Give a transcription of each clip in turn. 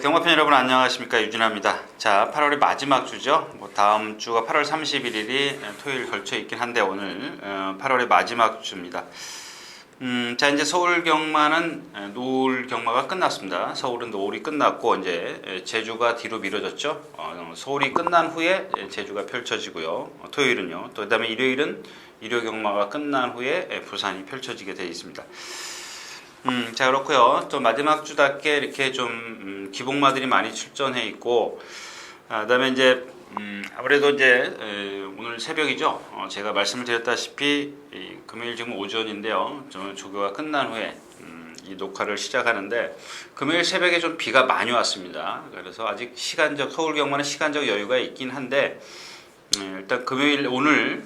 경마팬 여러분 안녕하십니까, 유진아입니다. 자, 8월의 마지막 주죠. 다음 주가 8월 31일이 토요일 걸쳐 있긴 한데 오늘 8월의 마지막 주입니다. 자, 이제 서울 경마는 노을 경마가 끝났습니다. 서울은 노을이 끝났고 이제 제주가 뒤로 미뤄졌죠. 서울이 끝난 후에 제주가 펼쳐지고요. 토요일은요. 또 그다음에 일요일은 일요 경마가 끝난 후에 부산이 펼쳐지게 되어 있습니다. 자, 그렇고요. 또 마지막 주답게 이렇게 좀 기복마들이 많이 출전해 있고, 그다음에 이제 아무래도 이제 오늘 새벽이죠. 제가 말씀을 드렸다시피 금요일 지금 오전인데요. 저는 조교가 끝난 후에 이 녹화를 시작하는데 금요일 새벽에 좀 비가 많이 왔습니다. 그래서 아직 시간적 서울 경마는 시간적 여유가 있긴 한데 일단 금요일 오늘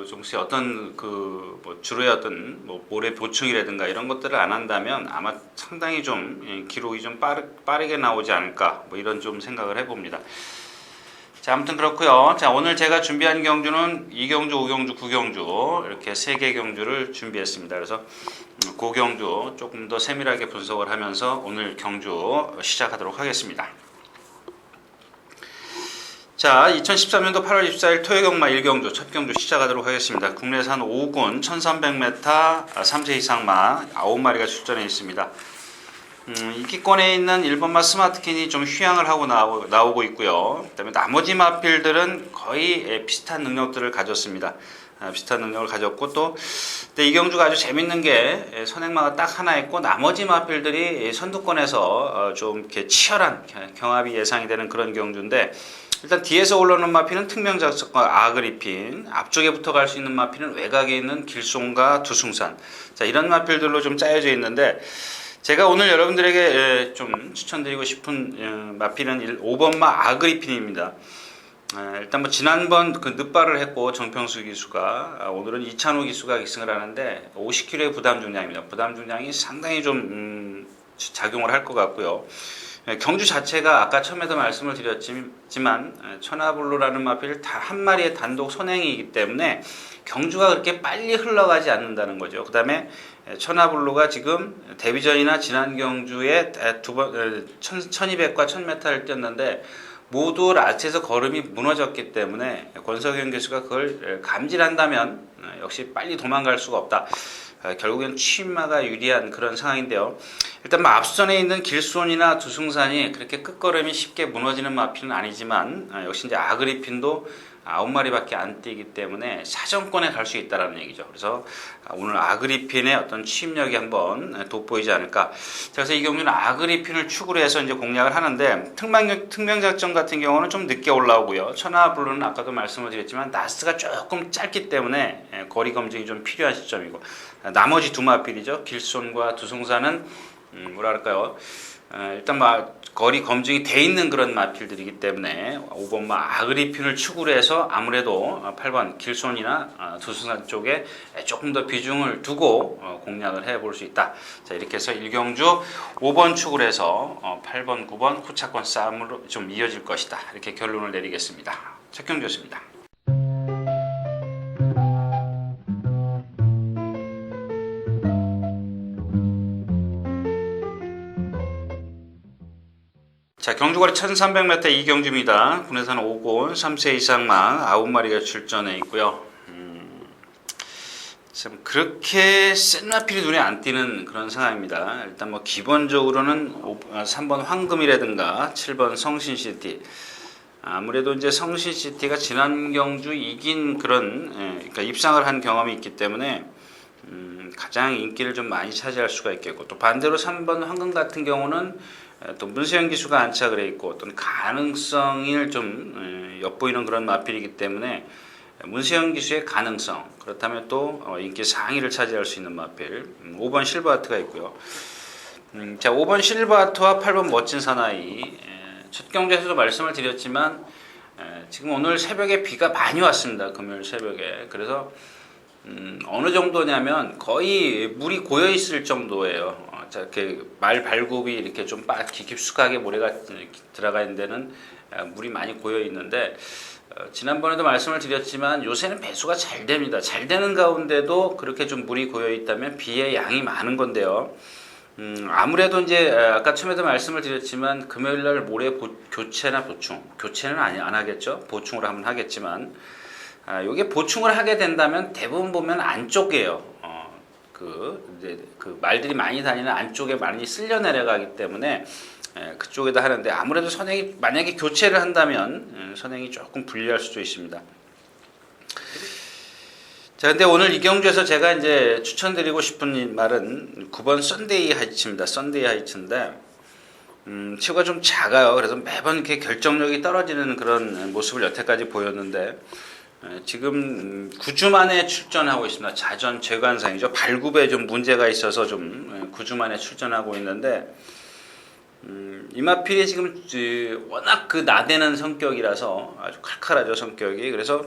조금씩 어떤 뭐 주로의 어떤 뭐 모래 보충이라든가 이런 것들을 안 한다면 아마 상당히 좀 기록이 좀 빠르게 나오지 않을까 뭐 이런 좀 생각을 해봅니다. 자, 아무튼 그렇고요. 자, 오늘 제가 준비한 경주는 2경주, 5경주, 9경주 이렇게 3개 경주를 준비했습니다. 그래서 그 경주 조금 더 세밀하게 분석을 하면서 오늘 경주 시작하도록 하겠습니다. 자, 2013년도 8월 24일 토요경마 1경주 첫 경주 시작하도록 하겠습니다. 국내산 5군 1300m 3세 이상마 9마리가 출전해 있습니다. 인기권에 있는 1번마 스마트킨이 좀 휴양을 하고 나오고 있고요. 그 다음에 나머지 마필들은 거의 비슷한 능력들을 가졌습니다. 비슷한 능력을 가졌고 또 이 경주가 아주 재밌는 게 선행마가 딱 하나 있고 나머지 마필들이 선두권에서 좀 이렇게 치열한 경합이 예상이 되는 그런 경주인데 일단 뒤에서 올라오는 마피는 특명작석과 아그리핀, 앞쪽에 붙어 갈 수 있는 마피는 외곽에 있는 길송과 두숭산. 자, 이런 마필들로 좀 짜여져 있는데 제가 오늘 여러분들에게 좀 추천드리고 싶은 마피는 5번마 아그리핀입니다. 일단 뭐 지난번 그 늦발을 했고 정평수 기수가 오늘은 이찬호 기수가 기승을 하는데 50kg의 부담 중량입니다. 부담 중량이 상당히 좀 작용을 할 것 같고요. 경주 자체가 아까 처음에도 말씀을 드렸지만 천하블루라는 마필 한 마리의 단독 선행이기 때문에 경주가 그렇게 빨리 흘러가지 않는다는 거죠. 그 다음에 천하블루가 지금 데뷔전이나 지난 경주에 1200과 1000m를 뛰었는데 모두 라스트에서 걸음이 무너졌기 때문에 권석현 교수가 그걸 감지한다면 역시 빨리 도망갈 수가 없다. 결국엔 취임마가 유리한 그런 상황인데요. 일단 뭐 앞선에 있는 길손이나 두숭산이 그렇게 끝걸음이 쉽게 무너지는 마필은 아니지만 역시 이제 아그리핀도 9마리밖에 안 뛰기 때문에 사정권에 갈 수 있다라는 얘기죠. 그래서 오늘 아그리핀의 어떤 취임력이 한번 돋보이지 않을까. 그래서 이 경주는 아그리핀을 축으로 해서 이제 공략을 하는데 특명작전 같은 경우는 좀 늦게 올라오고요. 천하블루는 아까도 말씀을 드렸지만 나스가 조금 짧기 때문에 거리 검증이 좀 필요한 시점이고 나머지 두 마필이죠. 길손과 두숭산은 뭐랄까요. 일단 거리 검증이 돼 있는 그런 마필들이기 때문에 5번마 아그리핀을 축으로 해서 아무래도 8번 길손이나 두숭산 쪽에 조금 더 비중을 두고 공략을 해볼 수 있다. 자, 이렇게 해서 1경주 5번 축으로 해서 8번, 9번 후차권 싸움으로 좀 이어질 것이다. 이렇게 결론을 내리겠습니다. 첫 경주였습니다. 자, 경주거리 1300m 2경주입니다. 국내산 5군 3세 이상마 9마리가 출전해 있고요. 참 그렇게 센 마필이 눈에 안 띄는 그런 상황입니다. 일단 뭐 기본적으로는 3번 황금이라든가 7번 성신시티. 아무래도 이제 성신시티가 지난 경주 이긴 그런 그러니까 입상을 한 경험이 있기 때문에 가장 인기를 좀 많이 차지할 수가 있겠고 또 반대로 3번 황금 같은 경우는 또 문세영 기수가 안착을 해 있고 어떤 가능성을 좀 엿보이는 그런 마필이기 때문에 문세영 기수의 가능성 그렇다면 또 인기 상위를 차지할 수 있는 마필 5번 실버하트가 있고요. 자, 5번 실버하트와 8번 멋진 사나이 첫 경주에서도 말씀을 드렸지만 지금 오늘 새벽에 비가 많이 왔습니다. 금요일 새벽에. 그래서 어느 정도냐면 거의 물이 고여 있을 정도예요. 자, 이렇게 말 발굽이 이렇게 좀 깊숙하게 모래가 들어가 있는 데는 물이 많이 고여 있는데 지난번에도 말씀을 드렸지만 요새는 배수가 잘 됩니다. 잘 되는 가운데도 그렇게 좀 물이 고여 있다면 비의 양이 많은 건데요. 아무래도 이제 아까 처음에도 말씀을 드렸지만 금요일 날 모레 교체나 교체는 안 하겠죠. 보충을 한번 하겠지만 요게 보충을 하게 된다면 대부분 보면 안쪽이에요. 이제 그 말들이 많이 다니는 안쪽에 많이 쓸려 내려가기 때문에 그쪽에다 하는데 아무래도 선행이 만약에 교체를 한다면 선행이 조금 불리할 수도 있습니다. 자, 근데 오늘 이 경주에서 제가 이제 추천드리고 싶은 말은 9번 썬데이 하이츠입니다. 썬데이 하이츠인데 치고가 좀 작아요. 그래서 매번 이렇게 결정력이 떨어지는 그런 모습을 여태까지 보였는데 지금 9주 만에 출전하고 있습니다. 자전 재관상이죠. 발굽에 좀 문제가 있어서 좀 9주 만에 출전하고 있는데 이마필이 지금 워낙 그 나대는 성격이라서 아주 칼칼하죠 성격이. 그래서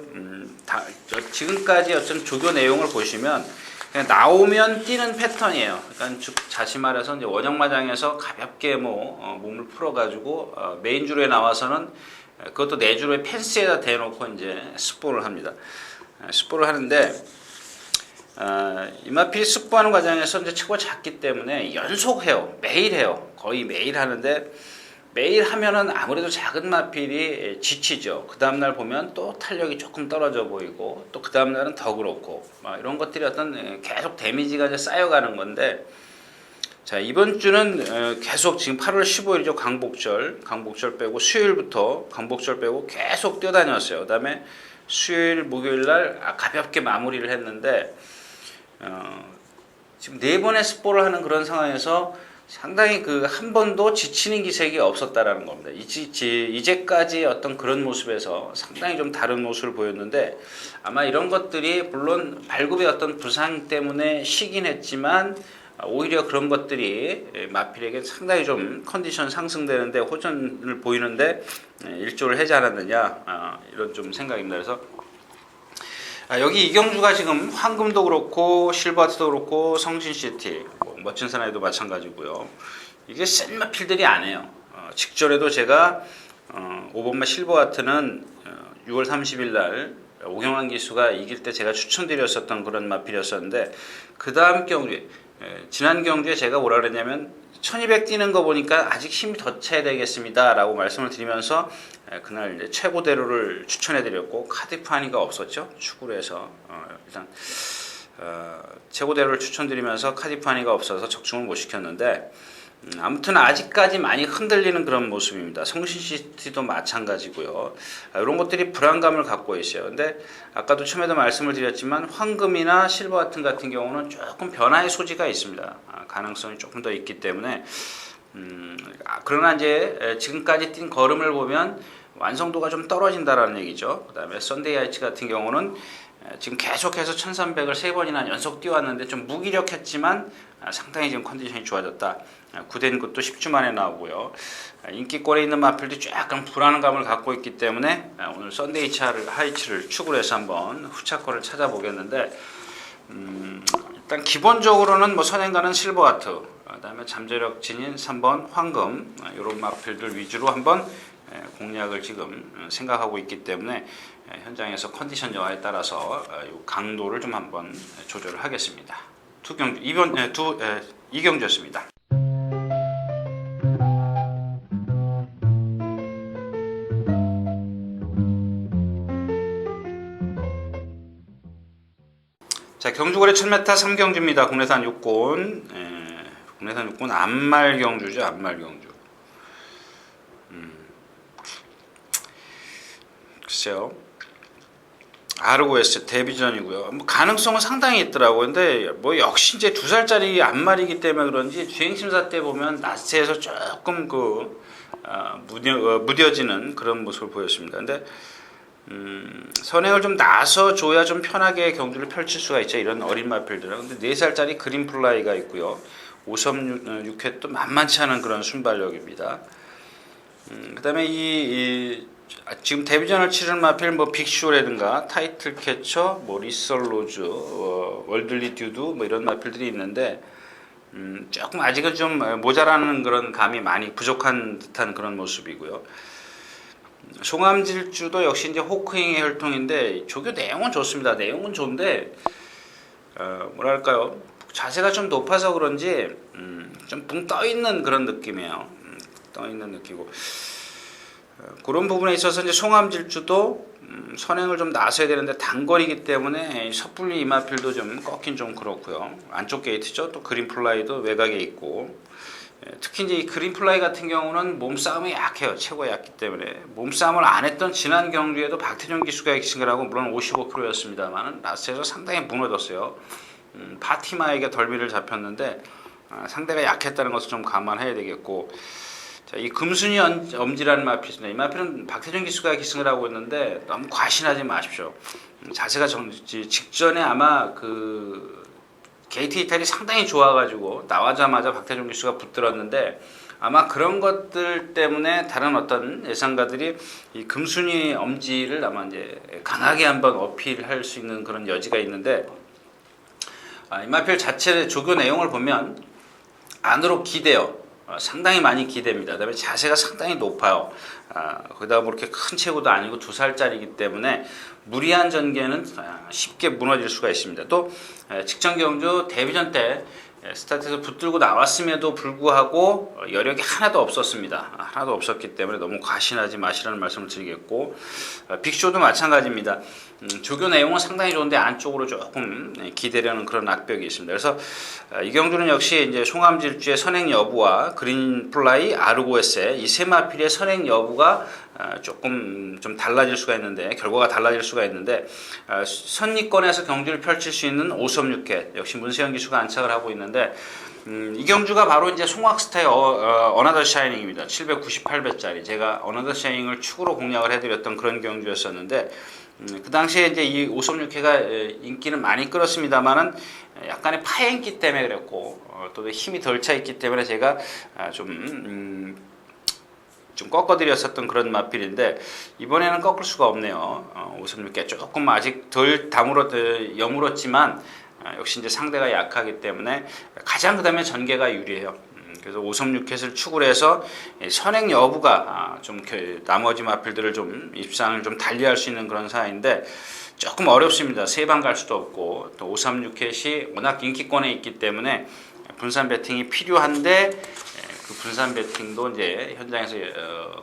지금까지 어떤 조교 내용을 보시면 그냥 나오면 뛰는 패턴이에요. 그러니까 다시 말해서 이제 원형마장에서 가볍게 몸을 풀어가지고 메인 주로에 나와서는 그것도 내주로에 펜스에다 대놓고 이제 스포를 합니다. 스포를 하는데 이마필이 스포하는 과정에서 이제 체구가 작기 때문에 연속해요. 매일 해요. 거의 매일 하는데 매일 하면은 아무래도 작은 마필이 지치죠. 그 다음날 보면 또 탄력이 조금 떨어져 보이고 또 그 다음날은 더 그렇고 이런 것들이 어떤 계속 데미지가 이제 쌓여가는 건데 자 이번 주는 계속 지금 8월 15일이죠. 강복절 빼고 수요일부터 강복절 빼고 계속 뛰어다녔어요. 그 다음에 수요일 목요일날 가볍게 마무리를 했는데 지금 4번의 스포를 하는 그런 상황에서 상당히 한 번도 지치는 기색이 없었다라는 겁니다. 이제까지 어떤 그런 모습에서 상당히 좀 다른 모습을 보였는데 아마 이런 것들이 물론 발굽의 어떤 부상 때문에 쉬긴 했지만 오히려 그런 것들이 마필에게 상당히 좀 컨디션 상승되는데 호전을 보이는데 일조를 하지 않았느냐 이런 좀 생각입니다. 그래서 여기 이경주가 지금 황금도 그렇고 실버하트도 그렇고 성신시티 멋진 사나이도 마찬가지고요. 이게 센 마필들이 아니에요. 직전에도 제가 5번마 실버하트는 6월 30일 날 오경환 기수가 이길 때 제가 추천드렸었던 그런 마필이었었는데 그 다음 경주에 지난 경주에 제가 뭐라 그랬냐면 1200 뛰는 거 보니까 아직 힘이 더 차야 되겠습니다 라고 말씀을 드리면서 그날 이제 최고대로를 추천해 드렸고 카디프 하니가 없었죠. 축구를 해서 일단 최고대로를 추천드리면서 카디프 하니가 없어서 적중을 못 시켰는데 아무튼 아직까지 많이 흔들리는 그런 모습입니다. 성신시티도 마찬가지고요. 이런 것들이 불안감을 갖고 있어요. 근데 아까도 처음에도 말씀을 드렸지만 황금이나 실버 같은 경우는 조금 변화의 소지가 있습니다. 가능성이 조금 더 있기 때문에 그러나 이제 지금까지 뛴 걸음을 보면 완성도가 좀 떨어진다라는 얘기죠. 그 다음에 썬데이 하이츠 같은 경우는 지금 계속해서 1300을 3번이나 연속 뛰어왔는데 좀 무기력했지만 상당히 지금 컨디션이 좋아졌다. 구된 것도 10주 만에 나오고요. 인기권에 있는 마필도 약간 불안감을 갖고 있기 때문에 오늘 썬데이 하이츠를 축으로 해서 한번 후차권을 찾아보겠는데 일단 기본적으로는 선행가는 실버하트, 그 다음에 잠재력 진인 3번 황금 이런 마필들 위주로 한번 공략을 지금 생각하고 있기 때문에 현장에서 컨디션 여하에 따라서 강도를 좀 한번 조절을 하겠습니다. 이경주였습니다. 자, 경주거래 1000m 3경주입니다. 국내산 육군. 국내산 육군 안말경주죠. 안말경주. 글쎄요. 아르고스 데뷔전이고요. 가능성은 상당히 있더라고요. 근데 역시 이제 2살짜리 안말이기 때문에 그런지 주행심사 때 보면 낯에서 조금 무뎌지는 그런 모습을 보였습니다. 근데 선행을 좀 나서 줘야 좀 편하게 경주를 펼칠 수가 있죠. 이런 어린 마필들은. 근데 4살짜리 그린 플라이가 있고요. 5.6 6회 또 만만치 않은 그런 순발력입니다. 그 다음에 지금 데뷔전을 치르는 마필 빅쇼라든가 타이틀 캐쳐, 리설로즈, 월들리 듀드 이런 마필들이 있는데 조금 아직은 좀 모자라는 그런 감이 많이 부족한 듯한 그런 모습이고요. 송암질주도 역시 이제 호크잉의 혈통인데 조교 내용은 좋습니다. 내용은 좋은데 뭐랄까요, 자세가 좀 높아서 그런지 좀 붕 떠 있는 그런 느낌이에요. 떠 있는 느끼고 그런 부분에 있어서 이제 송암질주도 선행을 좀 나서야 되는데 단거리이기 때문에 섣불리 이마필도 좀 꺾긴 좀 그렇고요. 안쪽 게이트죠. 또 그린플라이도 외곽에 있고 특히 이제 이 그린플라이 같은 경우는 몸싸움이 약해요. 최고 얕기 때문에 몸싸움을 안 했던 지난 경주에도 박태종 기수가 엑싱을 하고 물론 55kg였습니다만 라스트에서 상당히 무너졌어요. 파티마에게 덜미를 잡혔는데 상대가 약했다는 것을 좀 감안해야 되겠고 자, 이 금순이 엄지라는 마필 있습니다. 이 마필은 박태종 기수가 기승을 하고 있는데 너무 과신하지 마십시오. 자세가 직전에 아마 그 게이트 이탈이 상당히 좋아가지고 나와자마자 박태종 기수가 붙들었는데 아마 그런 것들 때문에 다른 어떤 예상가들이 이 금순이 엄지를 아마 이제 강하게 한번 어필할 수 있는 그런 여지가 있는데 이 마필 자체의 조교 내용을 보면 안으로 기대요. 상당히 많이 기대입니다. 그다음에 자세가 상당히 높아요. 거기다가 뭐 이렇게 큰 체구도 아니고 2살짜리이기 때문에 무리한 전개는 쉽게 무너질 수가 있습니다. 또 직전 경주 데뷔전 때 스타트에서 붙들고 나왔음에도 불구하고 여력이 하나도 없었습니다. 하나도 없었기 때문에 너무 과신하지 마시라는 말씀을 드리겠고 빅쇼도 마찬가지입니다. 조교 내용은 상당히 좋은데 안쪽으로 조금 기대려는 그런 악벽이 있습니다. 그래서 이 경주는 역시 이제 송암질주의 선행 여부와 그린플라이, 아르고에세 이 세 마필의 선행 여부가 조금 좀 달라질 수가 있는데 결과가 달라질 수가 있는데 선리권에서 경주를 펼칠 수 있는 5.6회 역시 문세영 기수가 안착을 하고 있는데 이 경주가 바로 이제 송악스타의 어나더 샤이닝입니다. 798배짜리 제가 어나더 샤이닝을 축으로 공략을 해드렸던 그런 경주였었는데 그 당시에 이제 이 5.6회가 인기는 많이 끌었습니다만은 약간의 파행기 때문에 그랬고 또 힘이 덜 차 있기 때문에 제가 좀 꺾어드렸었던 그런 마필인데 이번에는 꺾을 수가 없네요. 5.6회 조금 아직 덜 여물었지만 역시 이제 상대가 약하기 때문에 가장 그다음에 전개가 유리해요. 그래서 5.6햇을 축을 해서 선행 여부가 좀 나머지 마필들을 좀 입상을 좀 달리할 수 있는 그런 사이인데 조금 어렵습니다. 세 방 갈 수도 없고 또 5.6햇이 워낙 인기권에 있기 때문에 분산 배팅이 필요한데 그 분산 배팅도 이제 현장에서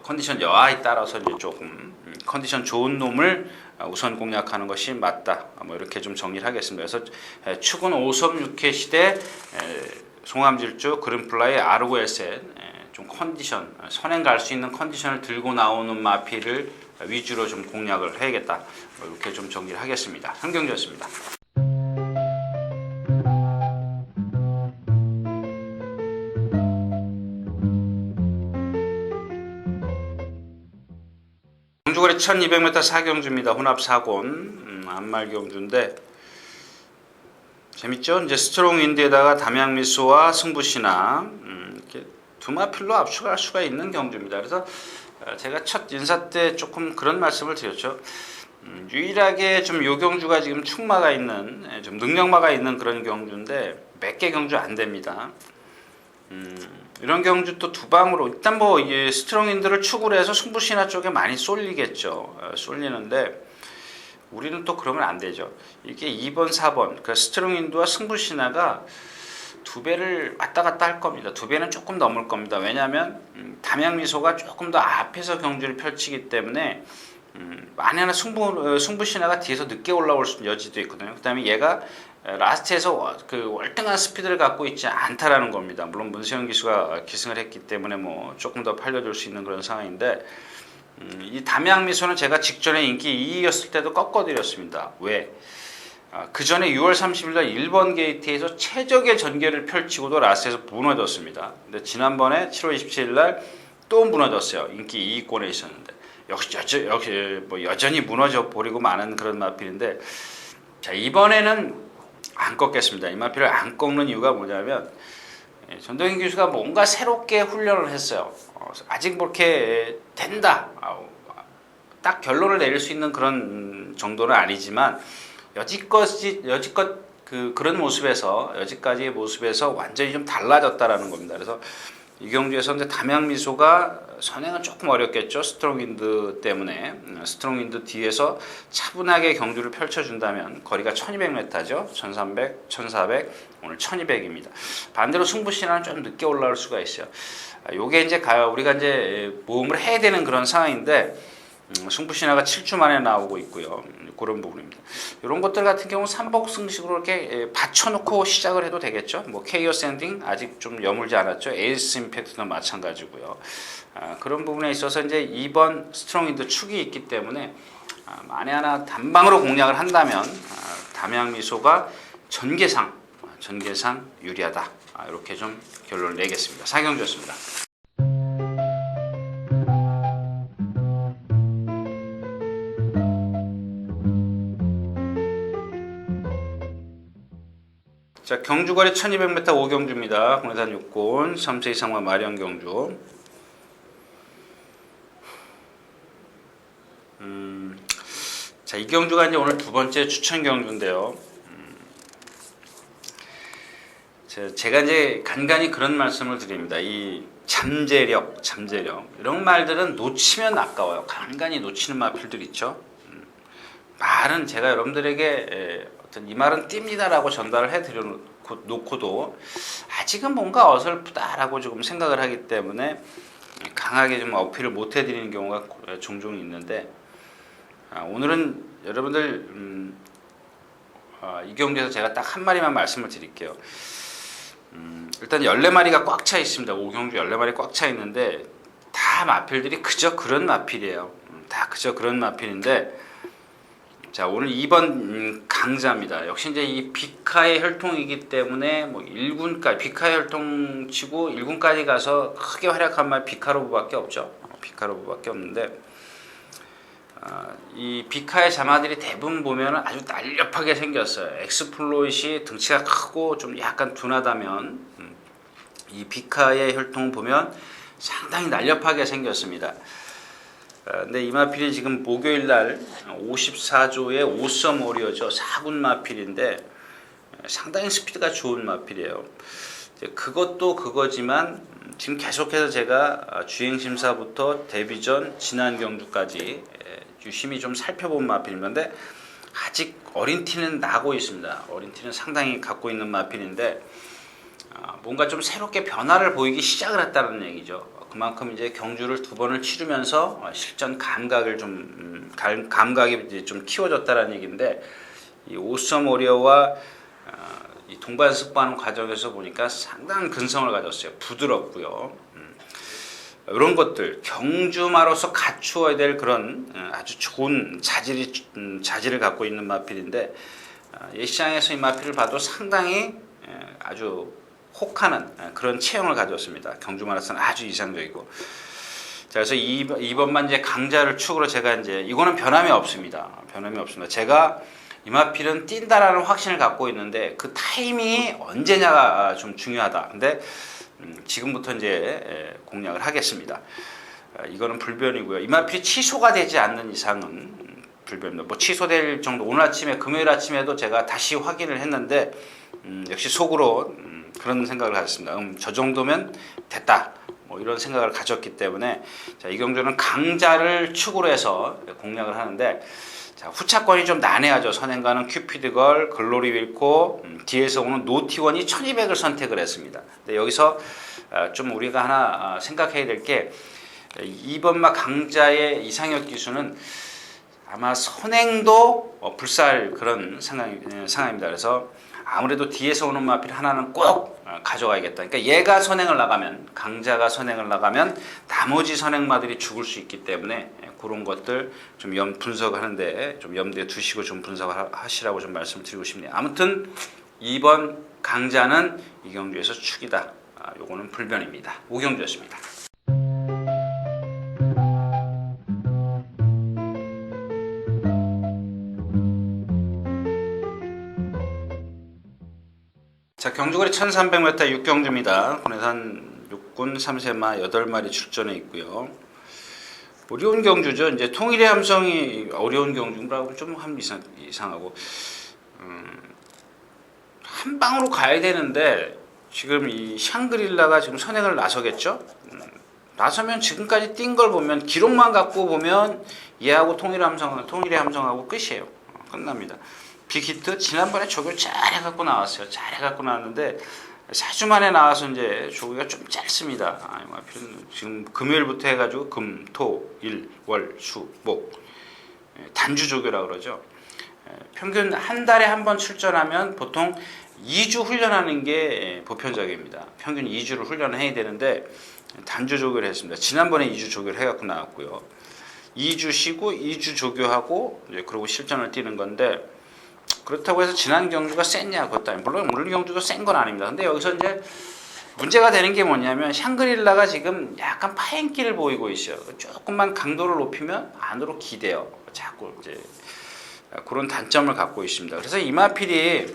컨디션 여하에 따라서 이제 조금 컨디션 좋은 놈을 우선 공략하는 것이 맞다. 뭐 이렇게 좀 정리를 하겠습니다. 그래서 축은 5.6햇 시대 송암질주, 그린플라이, 아르고에셋 좀 컨디션 선행 갈 수 있는 컨디션을 들고 나오는 마필을 위주로 좀 공략을 해야겠다. 이렇게 좀 정리를 하겠습니다. 한경주였습니다. 경주거리 1200m 4경주입니다. 혼합 4곤 안말 경주인데 재밌죠? 이제 스트롱 윈드에다가 담양미소와 승부신화 이렇게 두 마필로 압축할 수가 있는 경주입니다. 그래서 제가 첫 인사 때 조금 그런 말씀을 드렸죠. 유일하게 좀 요 경주가 지금 축마가 있는 좀 능력마가 있는 그런 경주인데 몇 개 경주 안 됩니다. 이런 경주 또 두 방으로 일단 뭐 이 스트롱 윈드를 축으로 해서 승부신화 쪽에 많이 쏠리겠죠. 쏠리는데 우리는 또 그러면 안 되죠. 이게 2번, 4번, 그 스트롱인드와 승부신화가 두 배를 왔다 갔다 할 겁니다. 두 배는 조금 넘을 겁니다. 왜냐하면 담양미소가 조금 더 앞에서 경주를 펼치기 때문에 만약에 승부신화가 뒤에서 늦게 올라올 여지도 있거든요. 그 다음에 얘가 라스트에서 그 월등한 스피드를 갖고 있지 않다라는 겁니다. 물론 문세영 기수가 기승을 했기 때문에 뭐 조금 더 팔려줄 수 있는 그런 상황인데 이 담양미소는 제가 직전에 인기 2위였을 때도 꺾어드렸습니다. 왜? 그 전에 6월 30일 날 1번 게이트에서 최적의 전개를 펼치고도 라스트에서 무너졌습니다. 근데 지난번에 7월 27일 날 또 무너졌어요. 인기 2위권에 있었는데 역시 여전히 무너져 버리고 마는 그런 마필인데 자 이번에는 안 꺾겠습니다. 이 마필을 안 꺾는 이유가 뭐냐면 전동인 교수가 뭔가 새롭게 훈련을 했어요. 아직 뭐 이렇게 된다. 딱 결론을 내릴 수 있는 그런 정도는 아니지만 여지껏 그런 모습에서 여지까지의 모습에서 완전히 좀 달라졌다라는 겁니다. 그래서 이 경주에서 근데 담양미소가 선행은 조금 어렵겠죠. 스트롱윈드 때문에. 스트롱윈드 뒤에서 차분하게 경주를 펼쳐준다면 거리가 1200m죠. 1300, 1400, 오늘 1200입니다. 반대로 승부신화는 좀 늦게 올라올 수가 있어요. 요게 이제 우리가 이제 모험을 해야 되는 그런 상황인데, 승부신화가 7주 만에 나오고 있고요. 그런 부분입니다. 이런 것들 같은 경우 삼복승식으로 이렇게 받쳐놓고 시작을 해도 되겠죠. 뭐 케이오스 엔딩 아직 좀 여물지 않았죠. 에이스 임팩트도 마찬가지고요. 그런 부분에 있어서 이제 2번 스트롱윈드 축이 있기 때문에 만에 하나 단방으로 공략을 한다면 담양미소가 전개상 유리하다. 이렇게 좀 결론을 내겠습니다. 사경주였습니다. 자, 경주거리 1200m 5경주입니다. 국내산 6군 3세 이상만 마련 경주. 자, 이 경주가 이제 오늘 두 번째 추천 경주인데요. 제가 이제 간간히 그런 말씀을 드립니다. 이 잠재력 이런 말들은 놓치면 아까워요. 간간히 놓치는 마필들 있죠. 말은 제가 여러분들에게 어떤 이 말은 띕니다라고 전달을 해드려 놓고도 아직은 뭔가 어설프다라고 조금 생각을 하기 때문에 강하게 좀 어필을 못 해드리는 경우가 종종 있는데, 오늘은 여러분들 이 경주에서 제가 딱 한 마리만 말씀을 드릴게요. 일단 14마리가 꽉 차 있습니다. 5경주 14마리 꽉 차 있는데 다 마필들이 그저 그런 마필이에요. 다 그저 그런 마필인데, 자, 오늘 2번 강자입니다. 역시 이제 이 비카의 혈통이기 때문에 뭐 1군까지 비카의 혈통 치고 1군까지 가서 크게 활약한 말 비카로브밖에 없죠. 비카로브밖에 없는데, 이 비카의 자마들이 대부분 보면 아주 날렵하게 생겼어요. 엑스플로잇이 등치가 크고 좀 약간 둔하다면 이 비카의 혈통 보면 상당히 날렵하게 생겼습니다. 근데 이 마필이 지금 목요일 날 54조의 5썸 오리어죠. 4군 마필인데 상당히 스피드가 좋은 마필이에요. 그것도 그거지만 지금 계속해서 제가 주행심사부터 데뷔전 지난 경주까지 유심히 좀 살펴본 마필인데 아직 어린 티는 나고 있습니다. 어린 티는 상당히 갖고 있는 마필인데 뭔가 좀 새롭게 변화를 보이기 시작을 했다는 얘기죠. 그만큼 이제 경주를 두 번을 치르면서 실전 감각을 감각이 이제 좀 키워졌다는 얘기인데, 이 오썸 오리어와 이 동반습부하는 과정에서 보니까 상당한 근성을 가졌어요. 부드럽고요. 이런 것들 경주마로서 갖추어야 될 그런 아주 좋은 자질을 갖고 있는 마필인데, 예시장에서 이 마필을 봐도 상당히 아주 혹하는 그런 체형을 가졌습니다. 경주마라톤은 아주 이상적이고. 자, 그래서 2번만 이제 강자를 축으로 제가 이제 이거는 변함이 없습니다. 변함이 없습니다. 제가 이 마필은 뛴다라는 확신을 갖고 있는데 그 타이밍이 언제냐가 좀 중요하다. 근데 지금부터 이제 공략을 하겠습니다. 이거는 불변이고요. 이 마필이 취소가 되지 않는 이상은 불변입니다. 뭐 취소될 정도, 오늘 아침에 금요일 아침에도 제가 다시 확인을 했는데 역시 속으로 그런 생각을 가졌습니다. 저 정도면 됐다. 뭐 이런 생각을 가졌기 때문에, 자, 이 경주는 강자를 축으로 해서 공략을 하는데, 자, 후차권이 좀 난해하죠. 선행가는 큐피드걸, 글로리 윌코, 뒤에서 오는 노티원이 1200을 선택을 했습니다. 근데 여기서 좀 우리가 하나 생각해야 될 게, 2번마 강자의 이상혁 기수는 아마 선행도 불살 그런 상황입니다. 그래서 아무래도 뒤에서 오는 마필 하나는 꼭 가져가야겠다. 그러니까 얘가 선행을 나가면, 강자가 선행을 나가면 나머지 선행마들이 죽을 수 있기 때문에 그런 것들 좀 분석하는데 좀 염두에 두시고 좀 분석을 하시라고 좀 말씀드리고 싶네요. 아무튼 2번 강자는 이 경주에서 축이다. 요거는 불변입니다. 5경주였습니다. 자, 경주거리 1300m 6경주입니다. 국내산 6군 3세마 8마리 출전해 있고요. 어려운 경주죠. 이제 통일의 함성이 어려운 경주라고 좀 이상하고 한 방으로 가야 되는데 지금 이 샹그릴라가 지금 선행을 나서겠죠. 나서면 지금까지 뛴 걸 보면 기록만 갖고 보면 얘하고 통일의 함성하고 끝이에요. 끝납니다. 빅히트 지난번에 조교 잘 해갖고 나왔어요. 잘 해갖고 나왔는데 4주 만에 나와서 이제 조교가 좀 짧습니다. 지금 금요일부터 해가지고 금, 토, 일, 월, 수, 목 단주 조교라 그러죠. 평균 한 달에 한 번 출전하면 보통 2주 훈련하는 게 보편적입니다. 평균 2주를 훈련을 해야 되는데 단주 조교를 했습니다. 지난번에 2주 조교를 해갖고 나왔고요. 2주 쉬고 2주 조교하고 이제 그러고 실전을 뛰는 건데 그렇다고 해서 지난 경주가 셌냐 그것도 아니고 물론 오늘 경주도 센 건 아닙니다. 근데 여기서 이제 문제가 되는 게 뭐냐면 샹그릴라가 지금 약간 파행기를 보이고 있어요. 조금만 강도를 높이면 안으로 기대요. 자꾸 이제 그런 단점을 갖고 있습니다. 그래서 이마필이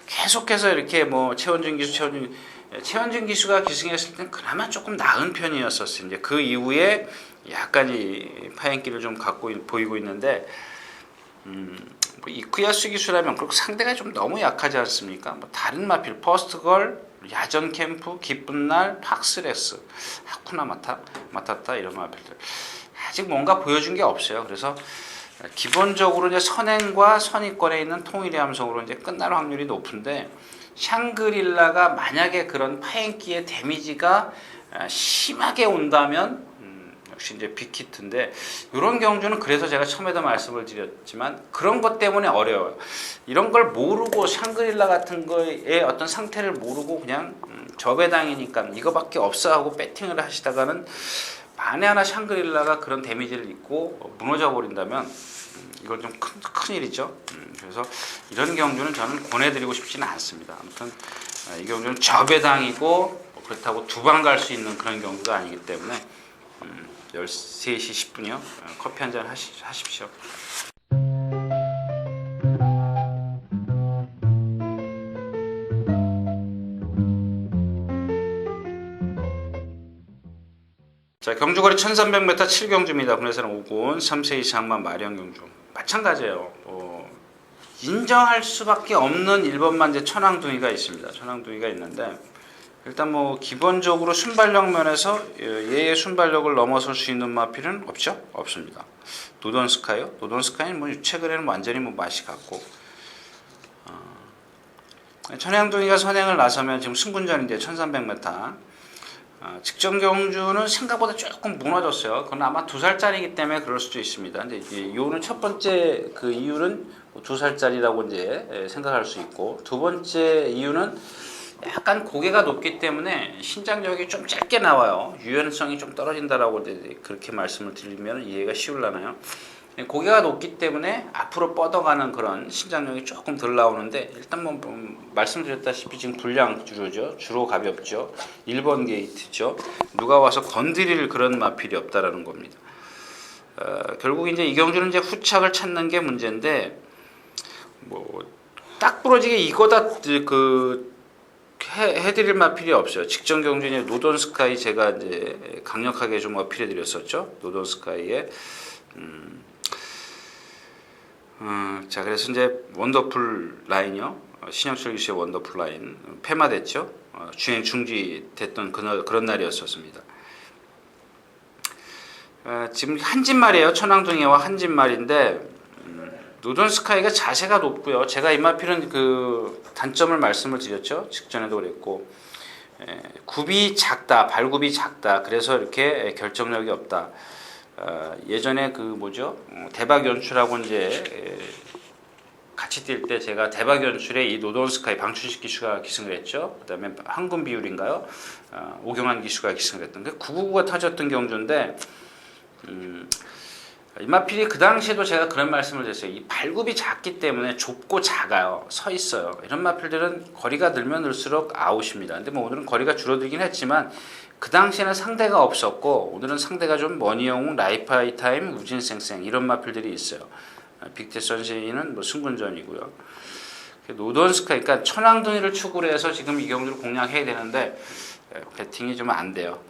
계속해서 이렇게 뭐 최원준 기수가 기승했을 때는 그나마 조금 나은 편이었었어요. 이제 그 이후에 약간 이 파행기를 좀 갖고 보이고 있는데 뭐 이쿠야스 기수라면 그리고 상대가 좀 너무 약하지 않습니까? 뭐 다른 마필 퍼스트걸, 야전 캠프, 기쁜 날, 팍스레스, 하쿠나 마타타 이런 마필들 아직 뭔가 보여준 게 없어요. 그래서 기본적으로 이제 선행과 선의권에 있는 통일의 함성으로 이제 끝날 확률이 높은데 샹그릴라가 만약에 그런 파행기의 데미지가 심하게 온다면 역시 이제 빅히트인데 이런 경주는 그래서 제가 처음에도 말씀을 드렸지만 그런 것 때문에 어려워요. 이런 걸 모르고 샹그릴라 같은 거의 어떤 상태를 모르고 그냥 저배당이니까 이거밖에 없어 하고 배팅을 하시다가는 만에 하나 샹그릴라가 그런 데미지를 입고 무너져 버린다면 이건 좀 큰 일이죠. 그래서 이런 경주는 저는 권해드리고 싶지는 않습니다. 아무튼 이 경주는 저배당이고 그렇다고 두 방 갈 수 있는 그런 경주가 아니기 때문에 13시 10분이요. 커피 한잔 하십시오. 자, 경주거리 1300m 7경주입니다. 국내에서는 5군 3세 이상만 마령 경주. 마찬가지예요. 인정할 수밖에 없는 1번만 이제 천왕둥이가 있습니다. 천왕둥이가 있는데 일단 뭐 기본적으로 순발력 면에서 얘의 순발력을 넘어설 수 있는 마필은 없죠? 없습니다. 노던스카이요? 노던스카이는 뭐 최근에는 완전히 뭐 맛이 갔고 천왕둥이가 선행을 나서면 지금 승군전인데 1300m 직전 경주는 생각보다 조금 무너졌어요. 그건 아마 2살짜리이기 때문에 그럴 수도 있습니다. 근데 이유는 첫 번째 그 이유는 2살짜리라고 이제 생각할 수 있고 두 번째 이유는 약간 고개가 높기 때문에 신장력이 좀 짧게 나와요. 유연성이 좀 떨어진다라고 이제 그렇게 말씀을 드리면 이해가 쉬울라나요? 고개가 높기 때문에 앞으로 뻗어가는 그런 신장력이 조금 덜 나오는데 일단 뭐 말씀드렸다시피 지금 불량 주로 가볍죠. 1번 게이트죠. 누가 와서 건드릴 그런 마필이 없다라는 겁니다. 결국 이제 이 경주는 이제 후착을 찾는 게 문제인데 뭐 딱 부러지게 이거다 그 해드릴 마필이 없어요. 직전 경주에 노던스카이 제가 이제 강력하게 좀 어필해드렸었죠. 노던스카이에 자, 그래서 이제 원더풀 라인이요. 신영철 기수의 원더풀 라인 폐마됐죠. 주행 중지됐던 그런 날이었었습니다. 지금 한진말이에요. 천왕둥이와 한진말인데 노던스카이가 자세가 높고요. 제가 이 마필은 그 단점을 말씀을 드렸죠. 직전에도 그랬고 굽이 작다, 발굽이 작다. 그래서 이렇게 결정력이 없다. 예전에 그 뭐죠 대박 연출하고 이제 같이 뛸 때 제가 대박 연출에 이 노던스카이 방춘식 기수가 기승을 했죠. 그다음에 황금 비율인가요? 오경환 기수가 기승을 했던 게 999가 터졌던 경주인데 이마필이 그 당시에도 제가 그런 말씀을 드렸어요. 이 발굽이 작기 때문에 좁고 작아요. 서 있어요. 이런 마필들은 거리가 늘면 늘수록 아웃입니다. 근데 뭐 오늘은 거리가 줄어들긴 했지만 그 당시에는 상대가 없었고 오늘은 상대가 좀 머니영웅, 라이프하이타임, 우진생생 이런 마필들이 있어요. 빅테 선시는 뭐 승군전이고요. 노던스카 그러니까 천왕둥이를 축으로 해서 지금 이 경주를 공략해야 되는데 배팅이 좀 안 돼요.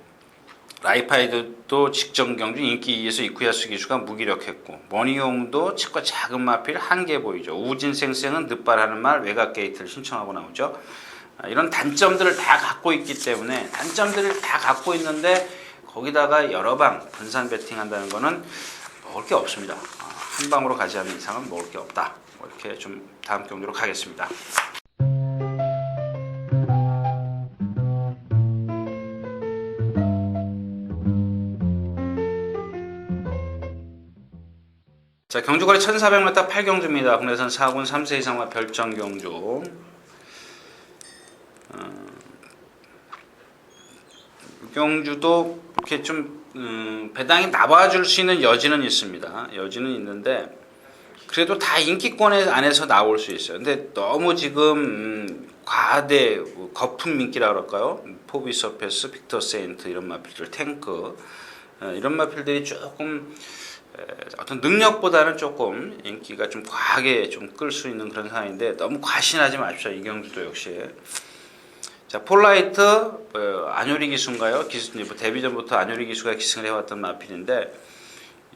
라이파이드도 직전 경주 인기 2에서 이쿠야스 기수가 무기력했고 머니용도 치과 작은 마필 한개 보이죠. 우진생생은 늦발하는 말 외곽 게이트를 신청하고 나오죠. 이런 단점들을 다 갖고 있기 때문에 단점들을 다 갖고 있는데 거기다가 여러 방 분산 베팅한다는 거는 먹을 게 없습니다. 한 방으로 가지 않는 이상은 먹을 게 없다. 이렇게 좀 다음 경주로 가겠습니다. 자, 경주거리 1400m 8경주입니다. 국내선 4군 3세 이상마 별정 경주. 경주도 이렇게 좀 배당이 나와줄 수 있는 여지는 있습니다. 여지는 있는데 그래도 다 인기권 안에서 나올 수 있어요. 근데 너무 지금 과대 거품 민기라 그럴까요? 포비 서페스, 빅터 세인트 이런 마필들, 탱크 이런 마필들이 조금 어떤 능력보다는 조금 인기가 좀 과하게 좀 끌 수 있는 그런 상황인데 너무 과신하지 마십시오. 이 경주도 역시. 자, 폴라이트 안효리 기수인가요? 기수님 데뷔전부터 안효리 기수가 기승을 해왔던 마필인데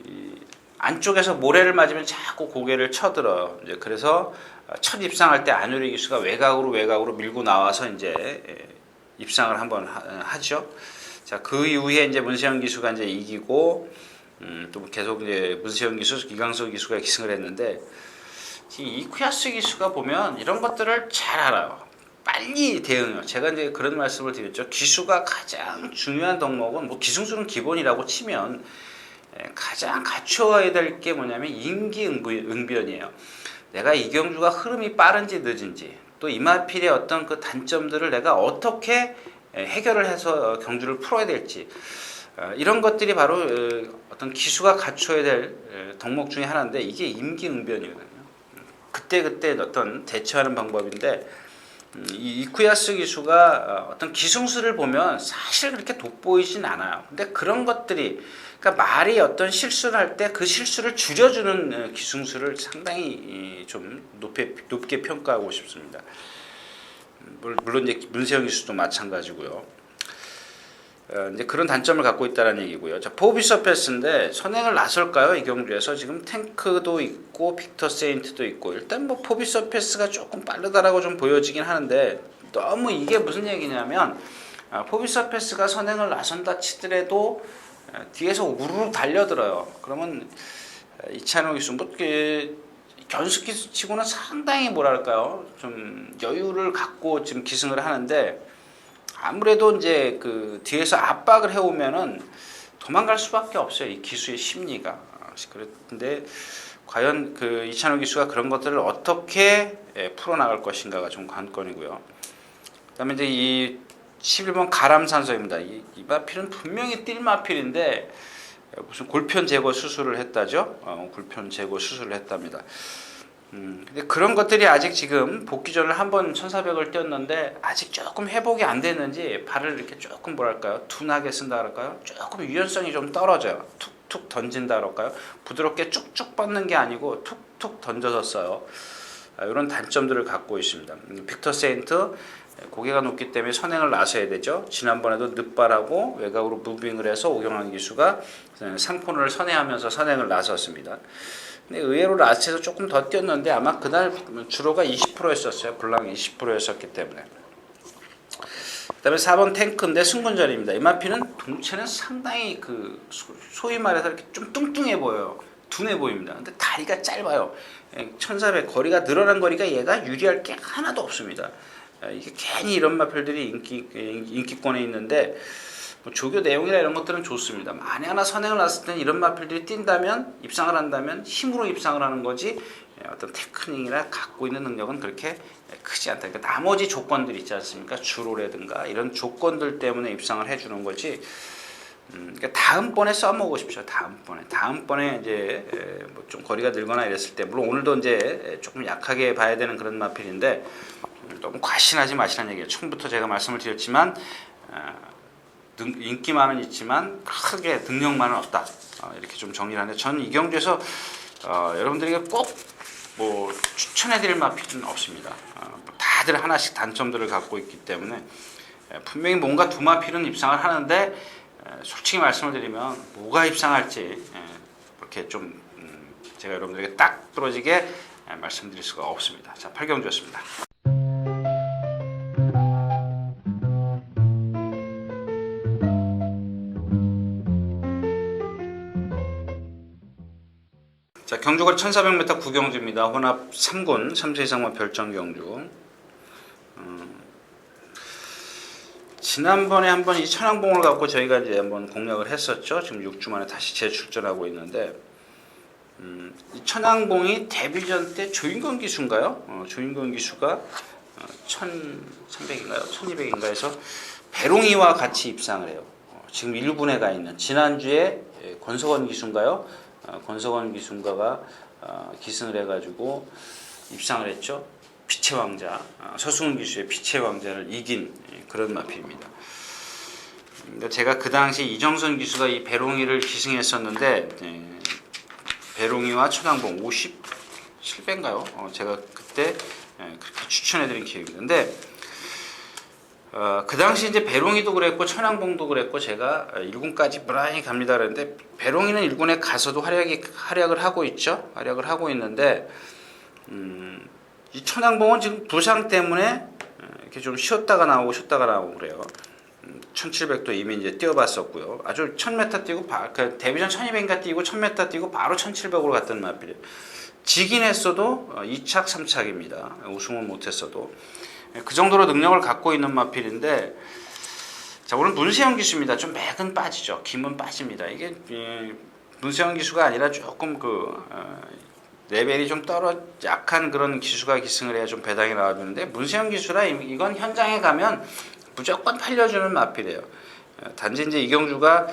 이 안쪽에서 모래를 맞으면 자꾸 고개를 쳐들어요. 이제 그래서 첫 입상할 때 안효리 기수가 외곽으로 밀고 나와서 이제 입상을 한번 하죠. 자, 그 이후에 이제 문세영 기수가 이제 이기고 또 계속 이제 문세영 기수, 이강석 기수가 기승을 했는데 이 쿠야스 기수가 보면 이런 것들을 잘 알아요. 빨리 대응해요. 제가 이제 그런 말씀을 드렸죠. 기수가 가장 중요한 덕목은 뭐 기승수는 기본이라고 치면 가장 갖춰야 될 게 뭐냐면 임기응변이에요. 내가 이 경주가 흐름이 빠른지 늦은지 또 이마필의 어떤 그 단점들을 내가 어떻게 해결을 해서 경주를 풀어야 될지 이런 것들이 바로 어떤 기수가 갖춰야 될 덕목 중에 하나인데 이게 임기응변이거든요. 그때 어떤 대처하는 방법인데 이 이쿠야스 기수가 어떤 기승수를 보면 사실 그렇게 돋보이진 않아요. 근데 그런 것들이 그러니까 말이 어떤 실수를 할 때 그 실수를 줄여주는 기승수를 상당히 좀 높게 평가하고 싶습니다. 물론 이제 문세영 기수도 마찬가지고요. 이제 그런 단점을 갖고 있다는 얘기고요. 자, 포비 서페스인데 선행을 나설까요? 이 경주에서 지금 탱크도 있고 빅터 세인트도 있고 일단 뭐 포비 서페스가 조금 빠르다라고 좀 보여지긴 하는데 너무 이게 무슨 얘기냐면 포비 서페스가 선행을 나선다 치더라도 뒤에서 우르르 달려들어요. 그러면 이찬호 기수 뭐 견습 기수 치고는 상당히 뭐랄까요? 좀 여유를 갖고 지금 기승을 하는데 아무래도 이제 그 뒤에서 압박을 해오면은 도망갈 수밖에 없어요. 이 기수의 심리가. 그런데 과연 그 이찬호 기수가 그런 것들을 어떻게 풀어나갈 것인가가 좀 관건이고요. 그다음에 이제 이 11번 가람산소입니다. 이 마필은 분명히 뛸 마필인데 무슨 골편 제거 수술을 했다죠. 골편 제거 수술을 했답니다. 근데 그런 것들이 아직 지금 복귀전을 한번 1400을 뛰었는데 아직 조금 회복이 안 됐는지 발을 이렇게 조금 뭐랄까요 둔하게 쓴다 그럴까요 조금 유연성이 좀 떨어져요. 툭툭 던진다 그럴까요 부드럽게 쭉쭉 뻗는 게 아니고 툭툭 던져서 써요. 이런 단점들을 갖고 있습니다. 빅터 세인트 고개가 높기 때문에 선행을 나서야 되죠. 지난번에도 늦발하고 외곽으로 무빙을 해서 오경환 기수가 상폰을 선회하면서 선행을 나섰습니다. 근데 의외로 라스트에서 조금 더 뛰었는데 아마 그날 주로가 20%였었어요. 블랑 20%였었기 때문에. 그다음에 4번 탱크인데 승군전입니다. 이마피는 동체는 상당히 그 소위 말해서 이렇게 좀 뚱뚱해 보여요. 둔해 보입니다. 근데 다리가 짧아요. 1400 거리가 늘어난 거리가 얘가 유리할 게 하나도 없습니다. 이게 괜히 이런 마필들이 인기권에 있는데 뭐 조교 내용이나 이런 것들은 좋습니다. 만에 하나 선행을 놨을 때는 이런 마필들이 뛴다면 입상을 한다면 힘으로 입상을 하는 거지 어떤 테크닉이나 갖고 있는 능력은 그렇게 크지 않다. 그러니까 나머지 조건들 있지 않습니까? 주로라든가 이런 조건들 때문에 입상을 해주는 거지. 그러니까 다음번에 써먹으십시오. 다음번에 이제 뭐 좀 거리가 늘거나 이랬을 때 물론 오늘도 이제 조금 약하게 봐야 되는 그런 마필인데 너무 과신하지 마시라는 얘기예요. 처음부터 제가 말씀을 드렸지만 인기만은 있지만 크게 능력만은 없다. 이렇게 좀 정리를 하는데 저는 이 경주에서 여러분들에게 꼭 뭐 추천해드릴 마필은 없습니다. 다들 하나씩 단점들을 갖고 있기 때문에 분명히 뭔가 두 마필은 입상을 하는데 솔직히 말씀을 드리면 뭐가 입상할지 이렇게 좀 제가 여러분들에게 딱 부러지게 말씀드릴 수가 없습니다. 자, 8경주였습니다. 자, 경주거리 1400m 구경주입니다. 혼합 3군 3세 이상만 별정 경주. 지난번에 한번 이 천왕봉을 갖고 저희가 이제 한번 공략을 했었죠. 지금 6주 만에 다시 재출전하고 있는데, 이 천왕봉이 데뷔전 때 조인권 기수인가요? 조인권 기수가 1300인가요? 1200인가 해서 배롱이와 같이 입상을 해요. 지금 1군에 가 있는 지난주에 권석원 기수인가요? 권석원 기수인가가 기승을 해가지고 입상을 했죠. 빛의 왕자, 서승훈 기수의 빛의 왕자를 이긴 그런 마필입니다. 제가 그 당시 이정선 기수가 이 배롱이를 기승했었는데, 배롱이와 천왕봉 57배인가요? 제가 그때 그렇게 추천해드린 기억이 있는데, 그 당시 이제 배롱이도 그랬고 천왕봉도 그랬고 제가 1군까지 무난히 갑니다 그랬는데, 배롱이는 1군에 가서도 활약을 하고 있죠. 활약을 하고 있는데, 이 천왕봉은 지금 부상 때문에 이렇게 좀 쉬었다가 나오고 그래요. 1700도 이미 이제 뛰어봤었고요. 아주 1000m 뛰고 그 데뷔전 1200인가 뛰고 1000m 뛰고 바로 1700으로 갔던 마필이에요. 지긴 했어도 2착 3착입니다. 우승은 못했어도 그 정도로 능력을 갖고 있는 마필인데, 자, 오늘 문세영 기수입니다. 좀 맥은 빠지죠. 김은 빠집니다. 이게 문세영 기수가 아니라 조금 레벨이 좀 약한 그런 기수가 기승을 해야 좀 배당이 나와주는데, 문세영 기수라 이건 현장에 가면 무조건 팔려주는 마필이에요. 단지 이제 이경주가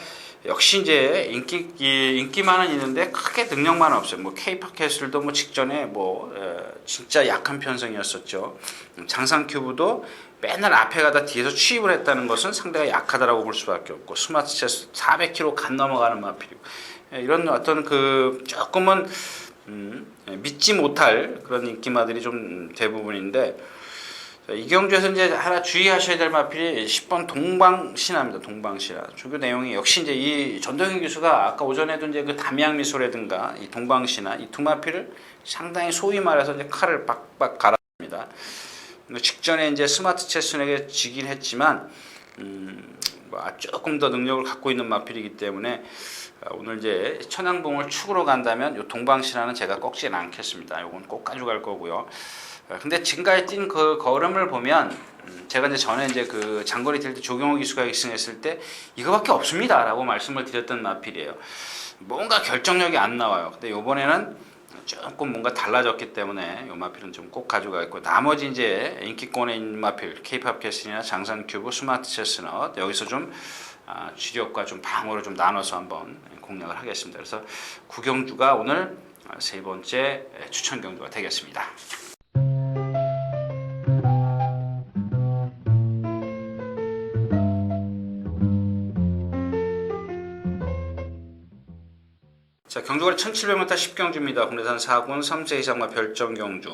역시 이제 인기만은 있는데 크게 능력만 없어요. 뭐 K-팝캐슬도 뭐 직전에 진짜 약한 편성이었었죠. 장산 큐브도 맨날 앞에 가다 뒤에서 추입을 했다는 것은 상대가 약하다라고 볼 수밖에 없고, 스마트 체스 400kg 간 넘어가는 마필이고, 이런 어떤 조금은 믿지 못할 그런 인기마들이 좀 대부분인데, 이경주에서 이제 하나 주의하셔야 될 마필이 10번 동방신화입니다. 동방신화. 조교 내용이 역시 이제 이 전동현 교수가 아까 오전에도 이제 그 담양미소라든가 이 동방신화 이 두 마필을 상당히 소위 말해서 이제 칼을 빡빡 갈아줍니다. 직전에 이제 스마트 체스에게 지긴 했지만, 조금 더 능력을 갖고 있는 마필이기 때문에 오늘 이제 천왕봉을 축으로 간다면 이 동방신화는 제가 꺾지는 않겠습니다. 이건 꼭 가져갈 거고요. 근데 지금까지 뛴 그 걸음을 보면, 제가 이제 전에 이제 그 장거리 뛸 때 조경호 기수가 기승했을 때 이거밖에 없습니다라고 말씀을 드렸던 마필이에요. 뭔가 결정력이 안 나와요. 근데 이번에는 조금 뭔가 달라졌기 때문에 이 마필은 좀 꼭 가져가겠고, 나머지 이제 인기권에 있는 마필, K-팝 캐슬이나 장산 큐브, 스마트 체스넛 여기서 좀 주력과 좀 방어로 좀 나눠서 한번 공략을 하겠습니다. 그래서 구경주가 오늘 세 번째 추천 경주가 되겠습니다. 자, 경주거리 1700m 10경주입니다. 국내산 4군 3세 이상과 별정 경주.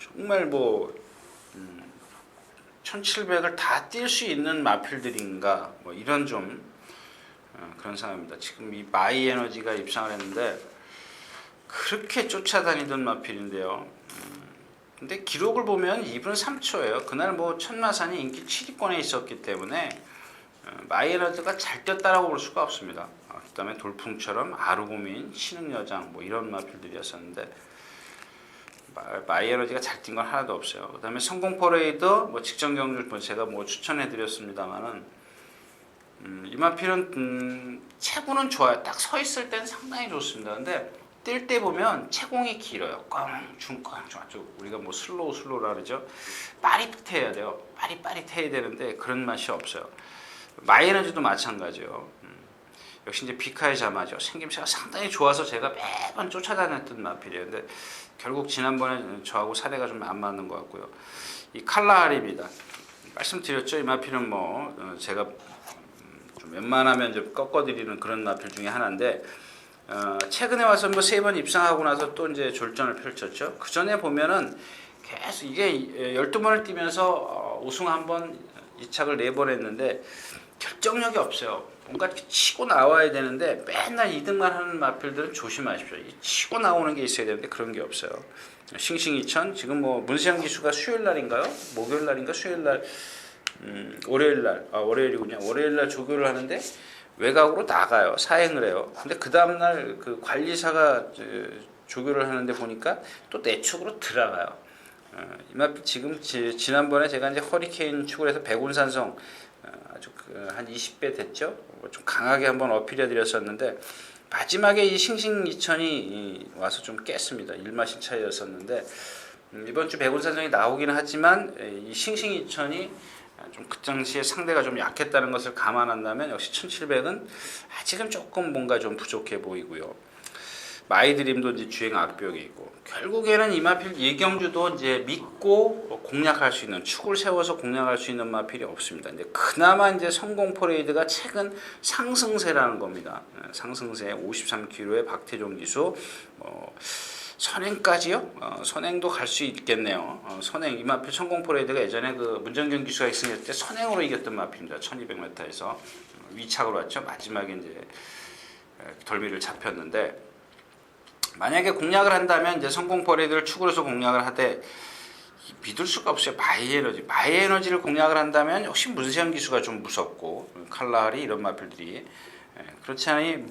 정말 1700을 다 뛸 수 있는 마필들인가 이런 좀 그런 상황입니다. 지금 이 마이 에너지가 입상을 했는데 그렇게 쫓아다니던 마필인데요. 근데 기록을 보면 2분 3초예요. 그날 천마산이 인기 7위권에 있었기 때문에 마이 에너지가 잘 뛰었다라고 볼 수가 없습니다. 그 다음에 돌풍처럼 아르고민, 신흥여장 이런 마필들이었었는데, 마이 에너지가 잘 뛴 건 하나도 없어요. 그 다음에 성공 퍼레이드 직전 경주 제가 추천해 드렸습니다만은, 이 마필은 체구는 좋아요. 딱 서 있을 땐 상당히 좋습니다. 근데 뛸 때 보면 체공이 길어요. 꽝충 우리가 슬로우라 그러죠. 빠릿해야 돼요. 빠릿해야 되는데 그런 맛이 없어요. 마이 에너지도 마찬가지요. 역시 이제 비카의 자마죠. 생김새가 상당히 좋아서 제가 매번 쫓아다녔던 마필이에요. 근데 결국 지난번에 저하고 사례가 좀 안 맞는 것 같고요. 이 칼라하리입니다. 말씀드렸죠. 이 마필은 제가 좀 웬만하면 이제 꺾어드리는 그런 마필 중에 하나인데, 최근에 와서 3번 입상하고 나서 또 이제 졸전을 펼쳤죠. 그 전에 보면은 계속 이게 12번을 뛰면서 우승 1번, 2착을 4번 했는데 결정력이 없어요. 뭔가 치고 나와야 되는데 맨날 2등만 하는 마필들은 조심하십시오. 치고 나오는 게 있어야 되는데 그런 게 없어요. 싱싱이천 지금 문세영 기수가 수요일날인가요? 목요일날인가 수요일날, 월요일날, 월요일이군요. 월요일날 조교를 하는데 외곽으로 나가요. 사행을 해요. 근데 그 다음날 그 관리사가 조교를 하는데 보니까 또 내 축으로 들어가요. 이마필 지금 지난번에 제가 이제 허리케인 축을 해서 백운산성 아주 한 20배 됐죠. 좀 강하게 한번 어필해 드렸었는데 마지막에 이 싱싱이천이 와서 좀 깼습니다. 1마신 차이였었는데 이번 주 백운산성이 나오기는 하지만 이 싱싱이천이 좀 그 당시에 상대가 좀 약했다는 것을 감안한다면 역시 1700은 아직은 조금 뭔가 좀 부족해 보이고요. 마이드림도 이제 주행 악벽이 있고 결국에는 이마필 예경주도 이제 믿고 공략할 수 있는 축을 세워서 공략할 수 있는 마필이 없습니다. 이제 그나마 이제 성공 퍼레이드가 최근 상승세라는 겁니다. 상승세 53km의 박태종 기수 선행까지요? 선행도 갈 수 있겠네요. 선행 이마필 성공 퍼레이드가 예전에 그 문정균 기수가 있을 때 선행으로 이겼던 마필입니다. 1200m에서 위착으로 왔죠. 마지막에 이제 덜미를 잡혔는데 만약에 공략을 한다면 이제 성공 퍼레이드를 축으로 해서 공략을 하되 믿을 수가 없어요. 바이에너지를 공략을 한다면 역시 문세영 기수가 좀 무섭고 칼라리 이런 마필들이 그렇지 않으니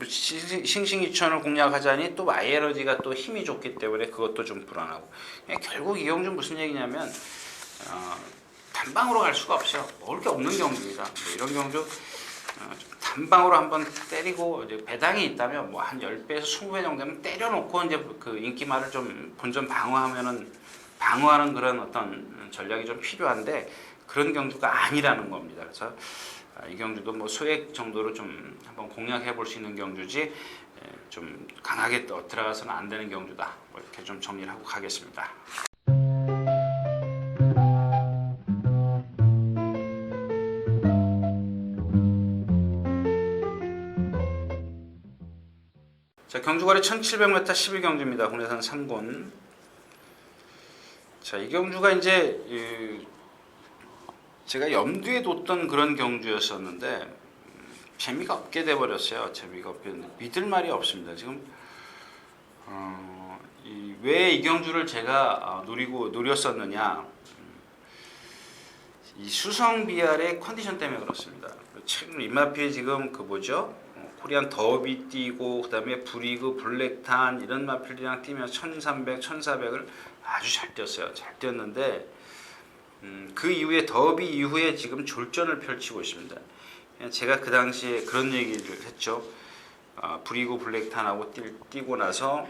싱싱이천을 공략하자니 또 바이에너지가 또 힘이 좋기 때문에 그것도 좀 불안하고 결국 이 경주 무슨 얘기냐면 단방으로 갈 수가 없어요. 먹을 게 없는 경주입니다. 이런 경주 단방으로 한번 때리고 이제 배당이 있다면 뭐 한 10배에서 20배 정도면 때려놓고 이제 그 인기말을 좀 본전 방어하는 그런 어떤 전략이 좀 필요한데 그런 경주가 아니라는 겁니다. 그래서 이 경주도 뭐 소액 정도로 좀 한번 공략해 볼 수 있는 경주지 좀 강하게 들어가서는 안 되는 경주다. 뭐 이렇게 좀 정리를 하고 가겠습니다. 자, 경주거리 1700m 12경주입니다. 국내산 3군. 자, 이 경주가 이제 제가 염두에 뒀던 그런 경주였었는데 재미가 없게 돼 버렸어요. 재미가 없게 믿을 말이 없습니다. 지금 왜 이 경주를 제가 노렸었느냐? 이 수성 BR의 컨디션 때문에 그렇습니다. 최근 이마피에 지금 그 뭐죠? 코리안 더비 뛰고 그다음에 브리그 블랙탄 이런 마필이랑 뛰면 1300, 1400을 아주 잘 뛰었어요. 잘 뛰었는데 그 이후에 더비 이후에 지금 졸전을 펼치고 있습니다. 제가 그 당시에 그런 얘기를 했죠. 브리그 블랙탄하고 뛰고 나서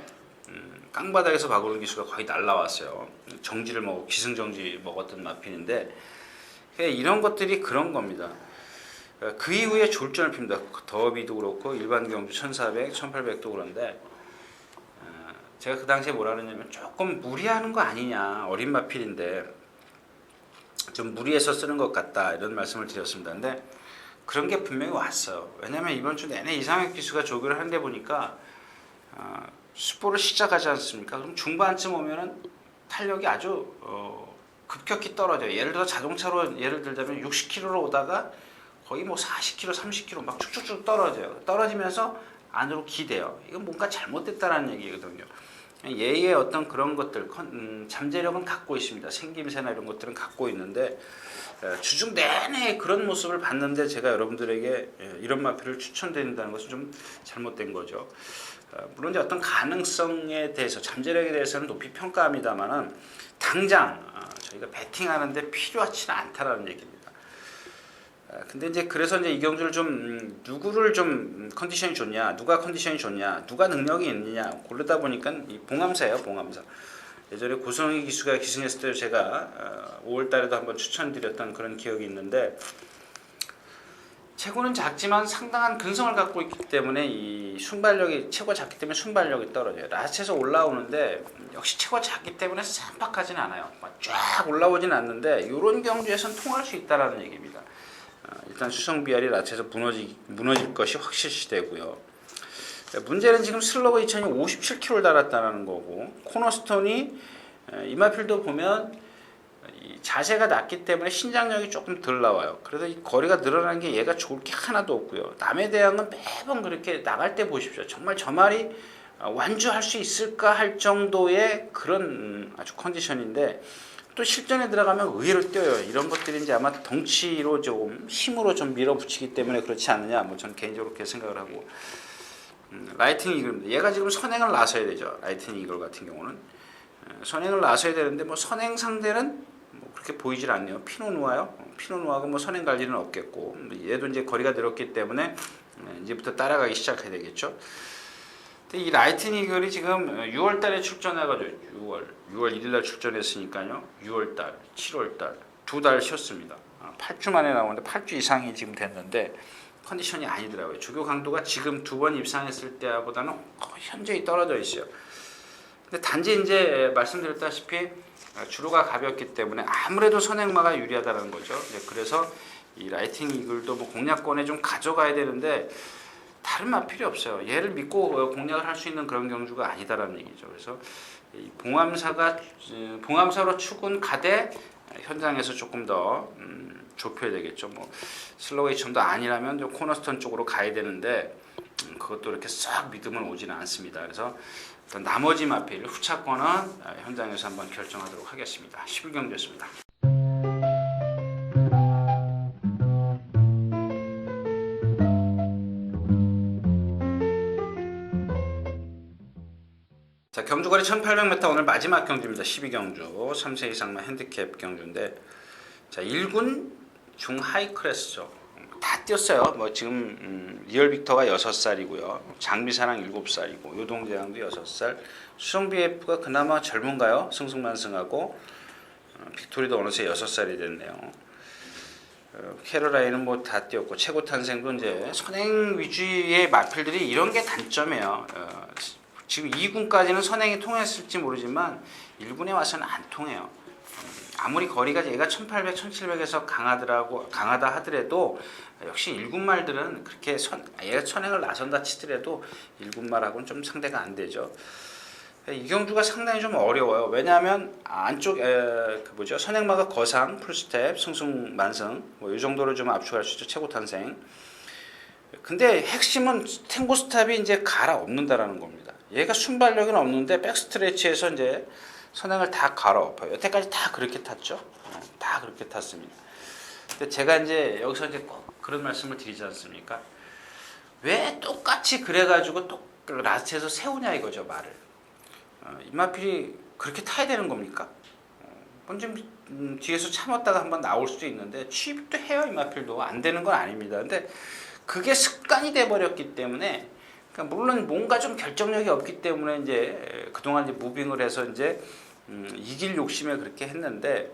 깡바닥에서 박오른 기수가 거의 날라왔어요. 정지를 먹고 기승정지 먹었던 마필인데 이런 것들이 그런 겁니다. 그 이후에 졸전을 핍니다. 더비도 그렇고 일반 경주 1400, 1800도 그런데 제가 그 당시에 뭐라 그랬냐면 조금 무리하는 거 아니냐. 어린 마필인데 좀 무리해서 쓰는 것 같다. 이런 말씀을 드렸습니다. 근데 그런 게 분명히 왔어요. 왜냐면 이번 주 내내 이상혁 기수가 조교를 하는데 보니까 숫보를 시작하지 않습니까? 그럼 중반쯤 오면은 탄력이 아주 급격히 떨어져요. 예를 들어 자동차로 예를 들자면 60km로 오다가 거의 뭐 40km, 30km 막 쭉쭉쭉 떨어져요. 떨어지면서 안으로 기대요. 이건 뭔가 잘못됐다라는 얘기거든요. 얘의 어떤 그런 것들, 잠재력은 갖고 있습니다. 생김새나 이런 것들은 갖고 있는데 주중 내내 그런 모습을 봤는데 제가 여러분들에게 이런 마필을 추천드린다는 것은 좀 잘못된 거죠. 물론 이제 어떤 가능성에 대해서, 잠재력에 대해서는 높이 평가합니다만은 당장 저희가 배팅하는데 필요하지는 않다라는 얘기입니다. 근데 이제 그래서 이제 이 경주를 좀 누구를 좀 컨디션이 좋냐, 누가 컨디션이 좋냐, 누가 능력이 있느냐 고르다 보니까 이 봉암사예요, 봉암사. 예전에 고성희 기수가 기승했을 때 제가 5월달에도 한번 추천드렸던 그런 기억이 있는데 체구는 작지만 상당한 근성을 갖고 있기 때문에 이 순발력이 체구가 작기 때문에 순발력이 떨어져요. 라스트에서 올라오는데 역시 체구가 작기 때문에 쌈박하지는 않아요. 쫙 올라오진 않는데 이런 경주에서는 통할 수 있다라는 얘기입니다. 일단 수성 BR이 라체에서 무너질 것이 확실시되고요. 문제는 지금 슬로거 2000이 57km를 달았다는 거고 코너스톤이 이마필도 보면 자세가 낮기 때문에 신장력이 조금 덜 나와요. 그래서 이 거리가 늘어나는 게 얘가 좋을 게 하나도 없고요. 남에 대항은 매번 그렇게 나갈 때 보십시오. 정말 저 말이 완주할 수 있을까 할 정도의 그런 아주 컨디션인데 또 실전에 들어가면 의외로 뛰어요. 이런 것들이 이제 아마 덩치로 조금 힘으로 좀 밀어붙이기 때문에 그렇지 않느냐. 뭐 저는 개인적으로 그렇게 생각을 하고 라이트닝 이글입니다. 얘가 지금 선행을 나서야 되죠. 라이트닝 이글 같은 경우는 선행을 나서야 되는데 뭐 선행 상대는 뭐 그렇게 보이질 않네요. 피노누아요. 피노누아가 뭐 선행 갈 일은 없겠고 얘도 이제 거리가 늘었기 때문에 이제부터 따라가기 시작해야 되겠죠. 근데 이 라이트닝 이글이 지금 6월달에 출전해가지고 6월 1일날 출전했으니까요. 6월달, 7월달 2달 쉬었습니다. 8주 만에 나오는데 8주 이상이 지금 됐는데 컨디션이 아니더라고요. 주교 강도가 지금 2번 입상했을 때보다는 현저히 떨어져 있어요. 근데 단지 이제 말씀드렸다시피 주로가 가볍기 때문에 아무래도 선행마가 유리하다는 거죠. 그래서 이 라이팅 이글도 뭐 공략권에 좀 가져가야 되는데 다른 마필이 없어요. 얘를 믿고 공략을 할 수 있는 그런 경주가 아니다라는 얘기죠. 그래서 이 봉암사로 축은 가되 현장에서 조금 더 좁혀야 되겠죠. 뭐 슬로웨이션도 아니라면 좀 코너스턴 쪽으로 가야 되는데 그것도 이렇게 싹 믿음은 오지는 않습니다. 그래서 나머지 마필 후차권은 현장에서 한번 결정하도록 하겠습니다. 11경주였습니다. 자, 경주거리 1800m 오늘 마지막 경주입니다. 12경주 3세 이상만 핸디캡 경주인데 자 1군 중하이 클래스죠. 다 뛰었어요. 뭐 지금 리얼 빅터가 6살이고요. 장비사랑 7살이고 요동재앙도 6살. 수성 BF가 그나마 젊은가요? 승승만승하고 빅토리도 어느새 6살이 됐네요. 캐롤라인은 뭐 다 뛰었고 최고 탄생도 이제 선행 위주의 마필들이 이런 게 단점이에요. 지금 2군까지는 선행이 통했을지 모르지만 1군에 와서는 안 통해요. 아무리 거리가 얘가 1800, 1700에서 강하다 하더라도 역시 1군 말들은 그렇게 얘가 선행을 나선다 치더라도 1군 말하고는 좀 상대가 안 되죠. 이 경주가 상당히 좀 어려워요. 왜냐하면 안쪽 선행마가 거상, 풀스텝, 승승만승 뭐 이 정도로 좀 압축할 수 있죠. 최고 탄생. 근데 핵심은 탱고 스탑이 이제 갈아엎는다라는 겁니다. 얘가 순발력은 없는데 백스트레치에서 이제 선행을 다 갈아엎어요. 여태까지 다 그렇게 탔죠. 다 그렇게 탔습니다. 근데 제가 이제 여기서 이제 꼭 그런 말씀을 드리지 않습니까? 왜 똑같이 그래가지고 또 라스트에서 세우냐 이거죠 말을. 이마필이 그렇게 타야 되는 겁니까? 좀 뒤에서 참았다가 한번 나올 수도 있는데 취입도 해요. 이마필도 안 되는 건 아닙니다. 근데 그게 습관이 돼 버렸기 때문에 그러니까 물론 뭔가 좀 결정력이 없기 때문에 이제 그동안 이제 무빙을 해서 이제 이길 욕심에 그렇게 했는데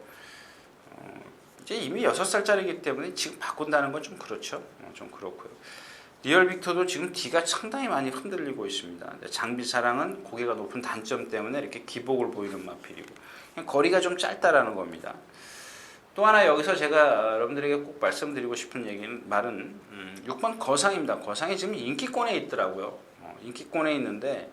이제 이미 6살짜리이기 때문에 지금 바꾼다는 건 좀 그렇죠. 좀 그렇고요. 리얼 빅터도 지금 뒤가 상당히 많이 흔들리고 있습니다. 장비사랑은 고개가 높은 단점 때문에 이렇게 기복을 보이는 마필이고 거리가 좀 짧다라는 겁니다. 또 하나 여기서 제가 여러분들에게 꼭 말씀드리고 싶은 말은 6번 거상입니다. 거상이 지금 인기권에 있더라고요. 인기권에 있는데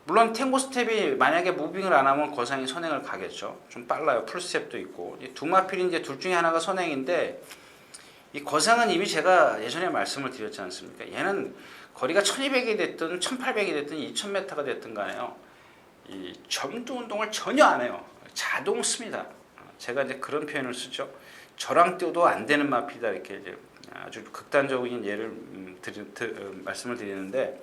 물론 탱고 스텝이 만약에 무빙을 안 하면 거상이 선행을 가겠죠. 좀 빨라요. 풀스텝도 있고 두 마필이 이제 둘 중에 하나가 선행인데 이 거상은 이미 제가 예전에 말씀을 드렸지 않습니까? 얘는 거리가 1200이 됐든 1800이 됐든 2000m가 됐든 간에요. 이 점도 운동을 전혀 안 해요. 자동 씁니다. 제가 이제 그런 표현을 쓰죠. 저랑 뛰어도 안 되는 마필이다 이렇게 이제 아주 극단적인 예를 말씀을 드리는데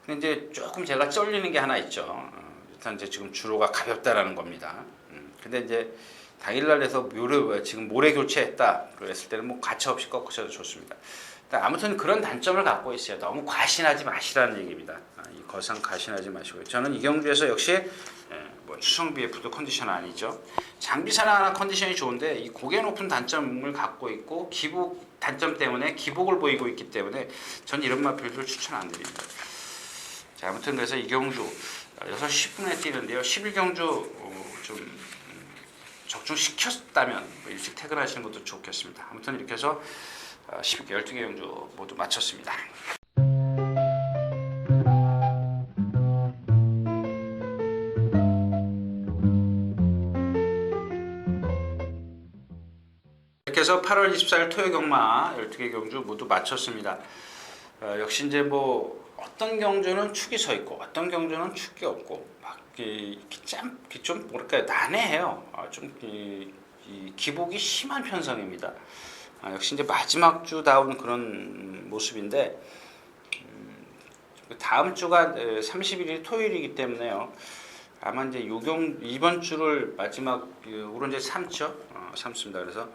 이제 조금 제가 쩔리는 게 하나 있죠. 일단 이제 지금 주로가 가볍다라는 겁니다. 근데 이제 당일날 해서 지금 모레 교체했다 그랬을 때는 뭐 가차없이 꺾으셔도 좋습니다. 아무튼 그런 단점을 갖고 있어요. 너무 과신하지 마시라는 얘기입니다. 이 거상 과신하지 마시고요. 저는 이 경주에서 역시 뭐 추성 BF도 컨디션 아니죠. 장비사랑 하나 컨디션이 좋은데 이 고개 높은 단점을 갖고 있고 기복 단점 때문에 기복을 보이고 있기 때문에 전 이런 마필들 추천 안 드립니다. 자, 아무튼 그래서 이 경주 6시 10분에 뛰는데요. 11경주 좀 적중시켰다면 일찍 퇴근하시는 것도 좋겠습니다. 아무튼 이렇게 해서 12개 경주 모두 마쳤습니다. 이렇게 해서 8월 24일 토요경마 12개 경주 모두 마쳤습니다. 역시 이제 뭐 어떤 경주는 축이 서 있고 어떤 경주는 축이 없고 좀 뭐랄까요 난해해요. 좀 이 기복이 심한 편성입니다. 역시 이제 마지막 주다운 그런 모습인데 다음 주가 30일이 토요일이기 때문에요. 아마 이제 이번 주를 마지막 오른제 삼죠. 삼습니다. 그래서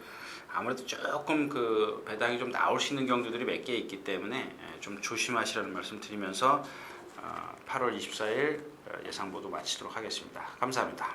아무래도 조금 그 배당이 좀 나올 수 있는 경주들이 몇 개 있기 때문에 좀 조심하시라는 말씀 드리면서 8월 24일 예상 보도 마치도록 하겠습니다. 감사합니다.